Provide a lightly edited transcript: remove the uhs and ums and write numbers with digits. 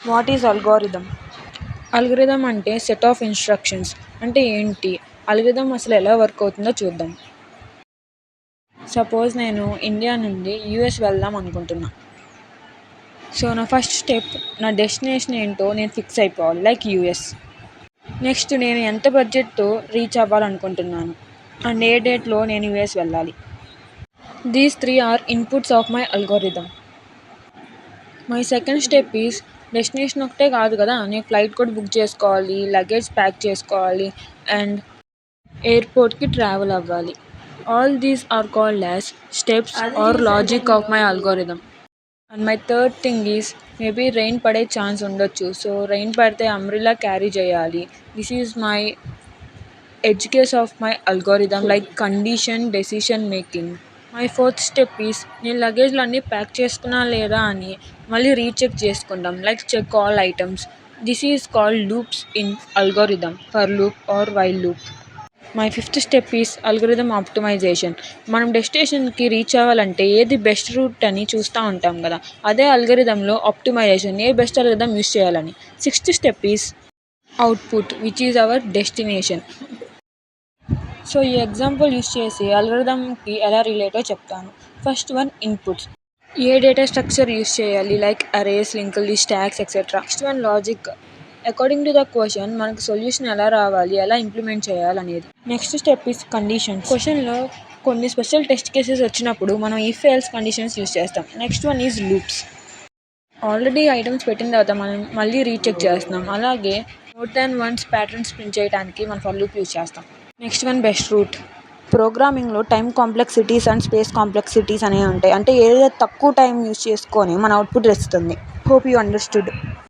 What is algorithm? Algorithm అంటే set of instructions. అంటే ఏంటి? అల్గోరిథం అసలు ఎలా వర్క్ అవుతుందో చూద్దాం. సపోజ్ నేను ఇండియా నుండి యూఎస్ వెళ్దాం అనుకుంటున్నా. సో నా ఫస్ట్ స్టెప్ నా డెస్టినేషన్ ఏంటో నేను ఫిక్స్ అయిపోవాలి, లైక్ యూఎస్. నెక్స్ట్ నేను ఎంత బడ్జెట్తో రీచ్ అవ్వాలనుకుంటున్నాను అండ్ ఏ డేట్లో నేను యూఎస్ వెళ్ళాలి. These 3 are inputs of my algorithm. My second step is destination ఒకటే కాదు కదా, నేను ఫ్లైట్ కూడా బుక్ చేసుకోవాలి, లగేజ్ ప్యాక్ చేసుకోవాలి అండ్ ఎయిర్పోర్ట్కి ట్రావెల్ అవ్వాలి. All these are called as steps or logic of my algorithm. And my third thing is maybe rain పడే ఛాన్స్ ఉండొచ్చు. సో రెయిన్ పడితే అంబ్రెల్లా క్యారీ చేయాలి. This is my edge case of my algorithm, like condition decision making. My fourth step is నేను లగేజ్లో అన్నీ pack చేసుకున్నా లేదా అని మళ్ళీ రీచెక్ చేసుకుంటాం, like check all items. This is called loops in algorithm, for loop or while loop. My fifth step is algorithm optimization. మనం డెస్టినేషన్కి reach అవ్వాలంటే ఏది బెస్ట్ రూట్ అని చూస్తూ ఉంటాం కదా, అదే అల్గోరిథంలో ఆప్టిమైజేషన్, ఏ బెస్ట్ అల్గోరిథం యూస్ చేయాలని. Sixth step is output which is our destination. So ఈ ఎగ్జాంపుల్ యూస్ చేసి అల్గోరిథంకి ఎలా రిలేటో చెప్తాను. First one inputs. ఏ డేటా స్ట్రక్చర్ యూస్ చేయాలి, like arrays, linked list, tags etcetera. Next one logic. According to the question మనకు సొల్యూషన్ ఎలా రావాలి, ఎలా ఇంప్లిమెంట్ చేయాలనేది. Next step is conditions. క్వశ్చన్లో కొన్ని స్పెషల్ టెస్ట్ కేసెస్ వచ్చినప్పుడు మనం ఇఫ్ ఎల్స్ కండిషన్స్ యూస్ చేస్తాం. Next one is loops. Already items పెట్టిన తర్వాత మనం మళ్ళీ రీచెక్ చేస్తున్నాం, అలాగే more than once patterns print చేయడానికి మనం ఫర్ లూప్ యూస్ చేస్తాం. Next one best route. ప్రోగ్రామింగ్లో time complexities and space complexities అనేవి ఉంటాయి. అంటే ఏదైతే తక్కువ టైం యూస్ చేసుకొని మన అవుట్పుట్ ఇస్తుంది. Hope you understood.